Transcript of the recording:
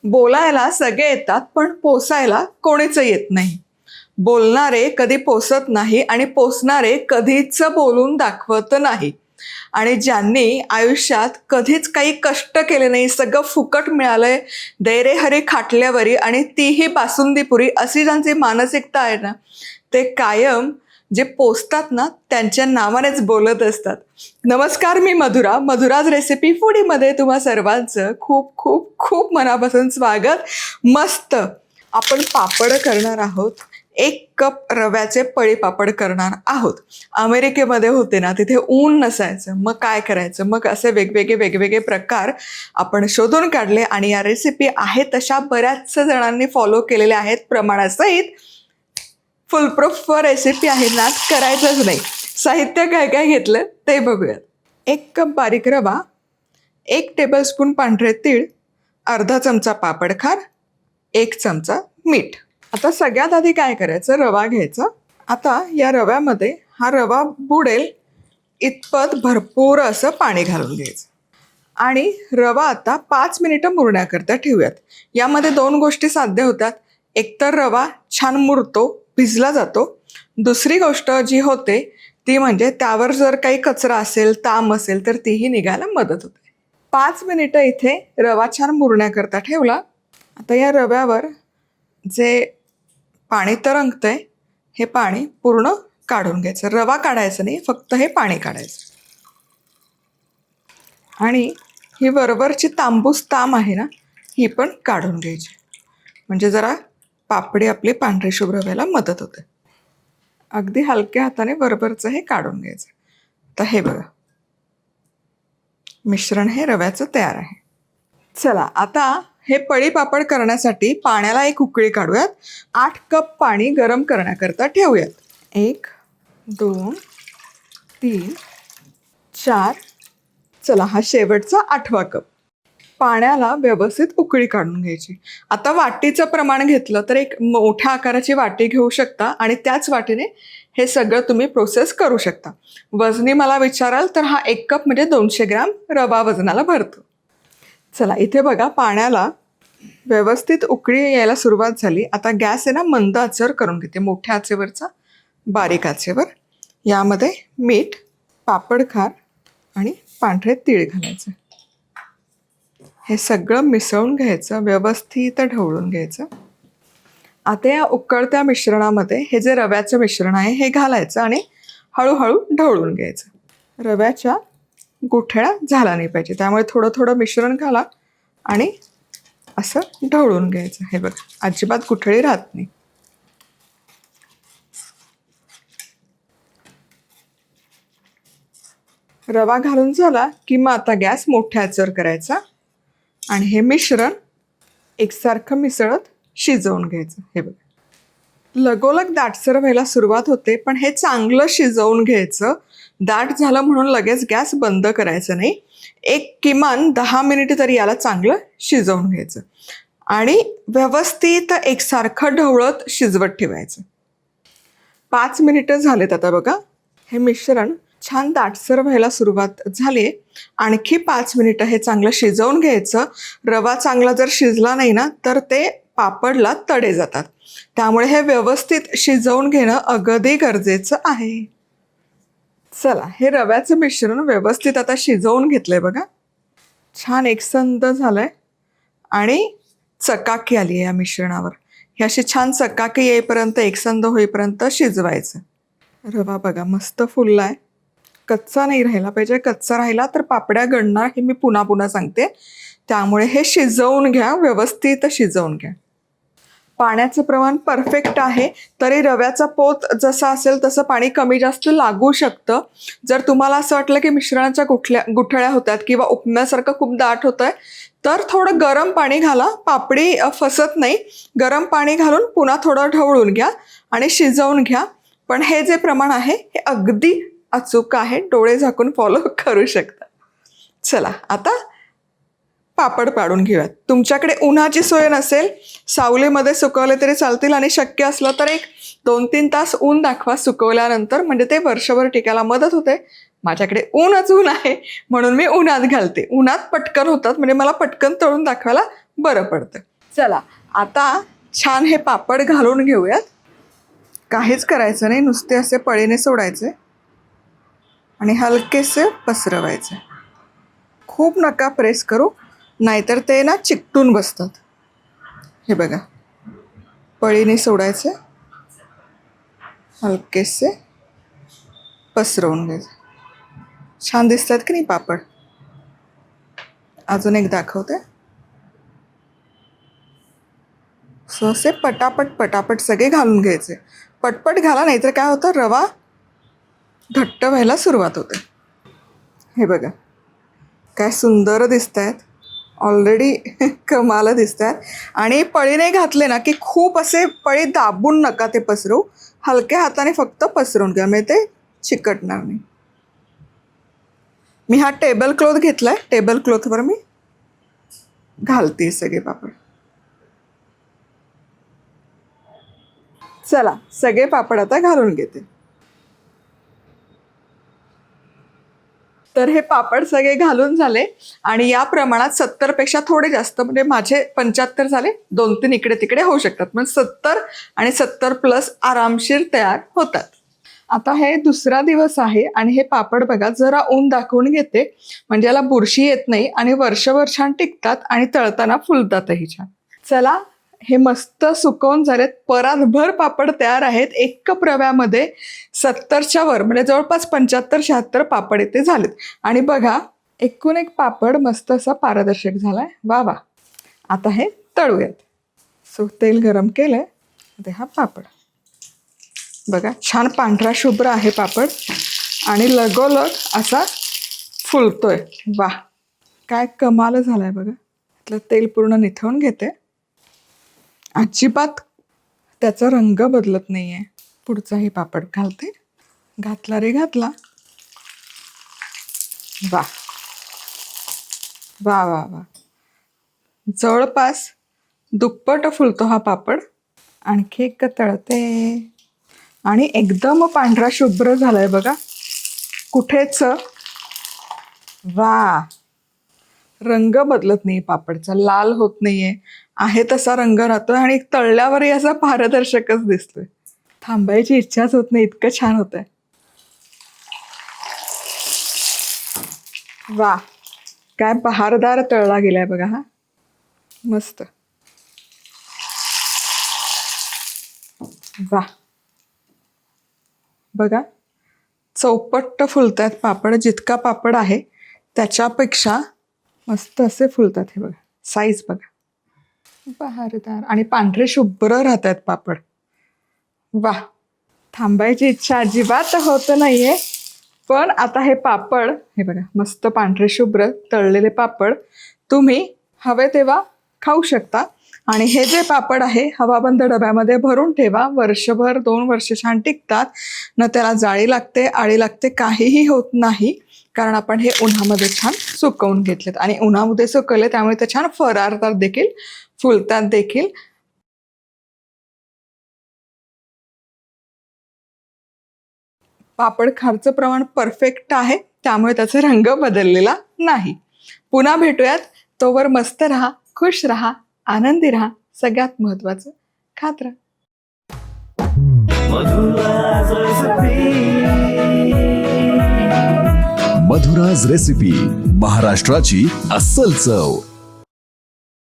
बोलायला सगळे येतात पण पोसायला कोणीच येत नाही. बोलणारे कधी पोसत नाही आणि पोसणारे कधीच बोलून दाखवत नाही. आणि ज्यांनी आयुष्यात कधीच काही कष्ट केले नाही, सगळं फुकट मिळालंय, "दे रे हरी खाटल्यावरी" आणि तीही बासुंदीपुरी, अशी ज्यांची मानसिकता आहे ना, ते कायम जे पोचतात ना त्यांच्या नावानेच बोलत असतात. नमस्कार, मी मधुरा. मधुराज रेसिपी फूडीमध्ये तुम्हा सर्वांचं खूप खूप खूप मनापासून स्वागत. मस्त आपण पापड करणार आहोत. 1 कप रव्याचे पळीपापड करणार आहोत. अमेरिकेमध्ये होते ना, तिथे ऊन नसायचं. मग काय करायचं? मग असे वेगवेगळे प्रकार आपण शोधून काढले आणि या रेसिपी आहेत तशा बऱ्याच जणांनी फॉलो केलेल्या आहेत प्रमाणासहित. फुलप्रूफ रेसिपी आहे ना, करायचंच नाही. साहित्य काय काय घेतलं ते बघूयात. 1 कप बारीक रवा, 1 टेबलस्पून पांढरे तीळ, अर्धा चमचा पापड खार, 1 चमचा मीठ. आता सगळ्यात आधी काय करायचं, रवा घ्यायचा. आता या रव्यामध्ये हा रवा बुडेल इतपत भरपूर असं पाणी घालून घ्यायचं आणि रवा आता 5 मिनिटं मुरण्याकरता ठेवूयात. यामध्ये 2 गोष्टी साध्य होतात. एकतर रवा छान मुरतो, भिजला जातो. दुसरी गोष्ट जी होते ती म्हणजे त्यावर जर काही कचरा असेल, ताम असेल तर तीही निघायला मदत होते. 5 मिनिटं इथे रवा छान मुरण्याकरता ठेवला. आता या रव्यावर जे पाणी तरंगतंय हे पाणी पूर्ण काढून घ्यायचं. रवा काढायचं नाही, फक्त हे पाणी काढायचं. आणि ही वरवरची तांबूस ताम आहे ना, ही पण काढून घ्यायची. म्हणजे जरा पापडी आपली पांढरी शुभ्र व्हायला मदत होते. अगदी हलक्या हाताने वरवरचं हे काढून घ्यायचं. तर हे बघा, मिश्रण हे रव्याचं तयार आहे. चला आता हे पळीपापड करण्यासाठी पाण्याला एक उकळी काढूयात. 8 कप पाणी गरम करण्याकरता ठेवूयात. 1, 2, 3, 4. चला हा शेवटचा 8वा कप. पाण्याला व्यवस्थित उकळी काढून घ्यायची. आता वाटीचं प्रमाण घेतलं तर एक मोठ्या आकाराची वाटी घेऊ शकता आणि त्याच वाटीने हे सगळं तुम्ही प्रोसेस करू शकता. वजनी मला विचाराल तर हा 1 कप म्हणजे 200 ग्राम रवा वजनाला भरतो. चला इथे बघा, पाण्याला व्यवस्थित उकळी यायला सुरुवात झाली. आता गॅस आहे ना मंद आचेवर करून घेते, मोठ्या आचेवरचा बारीक आचेवर. यामध्ये मीठ, पापड खार आणि पांढरे तीळ घालायचे. हे सगळं मिसळून घ्यायचं, व्यवस्थित ढवळून घ्यायचं. आता या उकळत्या मिश्रणामध्ये हे जे रव्याचं मिश्रण आहे हे घालायचं आणि हळूहळू ढवळून घ्यायचं. रव्याच्या गुठळ्या झाला नाही पाहिजे, त्यामुळे थोडं थोडं मिश्रण घाला आणि असं ढवळून घ्यायचं. हे बघा, अजिबात गुठळी राहत नाही. रवा घालून झाला की मग आता गॅस मोठ्या आचेवर करायचा आणि हे मिश्रण एकसारखं मिसळत शिजवून घ्यायचं. हे बघा, लगोलग दाटसर व्हायला सुरुवात होते, पण हे चांगलं शिजवून घ्यायचं. दाट झालं म्हणून लगेच गॅस बंद करायचं नाही. एक किमान 10 मिनिट तरी याला चांगलं शिजवून घ्यायचं आणि व्यवस्थित एकसारखं ढवळत शिजवत ठेवायचं. 5 मिनिटं झालेत. आता बघा, हे मिश्रण छान दाटसर व्हायला सुरुवात झाली. आणखी 5 मिनिटं हे चांगलं शिजवून घ्यायचं. रवा चांगला जर शिजला नाही ना तर ते पापडला तडे जातात, त्यामुळे हे व्यवस्थित शिजवून घेणं अगदी गरजेचं आहे. चला, हे रव्याचं मिश्रण व्यवस्थित आता शिजवून घेतलंय बघा. छान एकसंध झालंय आणि चकाकी आली आहे या मिश्रणावर. ही अशी छान चकाकी येईपर्यंत, एकसंध होईपर्यंत शिजवायचं. रवा बघा मस्त फुललाय, कच्चा नाही राहिला पाहिजे. कच्चा राहिला तर पापड्या गळणार, हे मी पुन्हा पुन्हा सांगते. त्यामुळे हे शिजवून घ्या, व्यवस्थित शिजवून घ्या. पाण्याचं प्रमाण परफेक्ट आहे, तरी रव्याचा पोत जसा असेल तसं पाणी कमी जास्त लागू शकतं. जर तुम्हाला असं वाटलं की मिश्रणाच्या गुठळ्या होतात किंवा उपम्यासारखं खूप दाट होतं आहे तर थोडं गरम पाणी घाला, पापडी फसत नाही. गरम पाणी घालून पुन्हा थोडं ढवळून घ्या आणि शिजवून घ्या. पण हे जे प्रमाण आहे हे अगदी अचूक आहे, डोळे झाकून फॉलो करू शकता. चला आता पापड पाडून घेऊयात. तुमच्याकडे उन्हाची सोय नसेल, सावलीमध्ये सुकवले तरी चालतील आणि शक्य असलं तर एक 2-3 तास ऊन दाखवा सुकवल्यानंतर, म्हणजे ते वर्षभर टिकायला मदत होते. माझ्याकडे ऊन आहे म्हणून मी उन्हात घालते. उन्हात पटकन होतात, म्हणजे मला पटकन तळून दाखवायला बरं पडतं. चला आता छान हे पापड घालून घेऊयात. काहीच करायचं नाही, नुसते असे पळीने सोडायचे आणि हलकेसे पसरवायचे. खूप नका प्रेस करू, नाहीतर ते ना चिकटून बसतात. हे बघा, पळीने सोडायचे, हलकेसे पसरवून घ्यायचे. छान दिसतात की नाही पापड. अजून एक दाखवते. सो असे पटापट पटापट सगळे घालून घ्यायचे. पटपट घाला, नाहीतर काय होतं, रवा घट्ट व्हायला सुरुवात होते. हे बघा काय सुंदर दिसत आहेत. ऑलरेडी कमाल दिसत आहेत. आणि पळीने घातले ना की खूप असे पळी दाबून नका ते पसरवू, हलक्या हाताने फक्त पसरवून घ्या, म्हणजे ते चिकटणार नाही. मी हा टेबल क्लॉथ घेतलाय, टेबल क्लॉथवर मी घालते सगळे पापड. चला सगळे पापड आता घालून घेते. तर हे पापड सगळे घालून झाले आणि या प्रमाणात 70पेक्षा थोडे जास्त, म्हणजे माझे 75 झाले, 2-3 इकडे तिकडे होऊ शकतात, म्हणजे 70 आणि 70+ आरामशीर तयार होतात. आता हे दुसरा दिवस आहे आणि हे पापड बघा जरा ऊन दाखवून घेते, म्हणजे याला बुरशी येत नाही आणि वर्षभर छान टिकतात आणि तळताना फुलतातही छान. चला हे मस्त सुकवून झालेत. परातभर पापड तयार आहेत. 1 कप रव्यामध्ये 70च्या वर, म्हणजे जवळपास 75-76 पापड इथे झालेत. आणि बघा एकूण एक पापड मस्त असा पारदर्शक झालाय. वा वा. आता हे तळूयात. सो तेल गरम केलंय, ते हा पापड बघा छान पांढरा शुभ्र आहे पापड आणि लगोलग असा फुलतोय. वा काय कमाल झालाय बघा. त्यातलं तेल पूर्ण निथळून घेते. अजिबात त्याचा रंग बदलत नाहीये. पुढचाही पापड घालते. घातला रे घातला. वा वा वा वा. जवळपास दुप्पट फुलतो हा पापड. आणखी एक तळते आणि एकदम पांढरा शुभ्र झालाय बघा. कुठेच वा रंग बदलत नाही पापडचा, लाल होत नाहीये, आहे तसा रंग राहतोय आणि तळल्यावरही असा पारदर्शकच दिसतोय. थांबायची इच्छाच होत नाही, इतकं छान होतंय. वा काय बहारदार तळला गेलाय बघा हा. मस्त. वा बघा चौपट्ट फुलतायत पापड. जितका पापड आहे त्याच्यापेक्षा मस्त असे फुलतात. हे बघा साईज बघा, बहारदार आणि पांढरे शुभ्र राहत आहेत पापड. वा थांबायची इच्छा अजिबात होत नाहीये. पण आता हे पापड हे बघा मस्त पांढरे शुभ्र तळलेले पापड तुम्ही हवे तेव्हा खाऊ शकता. आणि हे जे पापड आहे हवाबंद डब्यामध्ये भरून ठेवा. वर्षभर 2 वर्ष छान टिकतात. न त्याला जाळी लागते, आळी लागते, काहीही होत नाही, कारण आपण हे उन्हामध्ये छान सुकवून घेतलेत आणि उन्हामध्ये सुकवले त्यामुळे ते छान फरारतात देखील, फुलतात देखील. पापड खारचं प्रमाण परफेक्ट आहे, त्यामुळे त्याचा रंग बदललेला नाही. पुन्हा भेटूयात. तोवर मस्त राहा, खुश राहा, आनंदी राहा. सगळ्यात महत्वाचं खात राहा. मधुराज रेसिपी, महाराष्ट्राची अस्सल चव.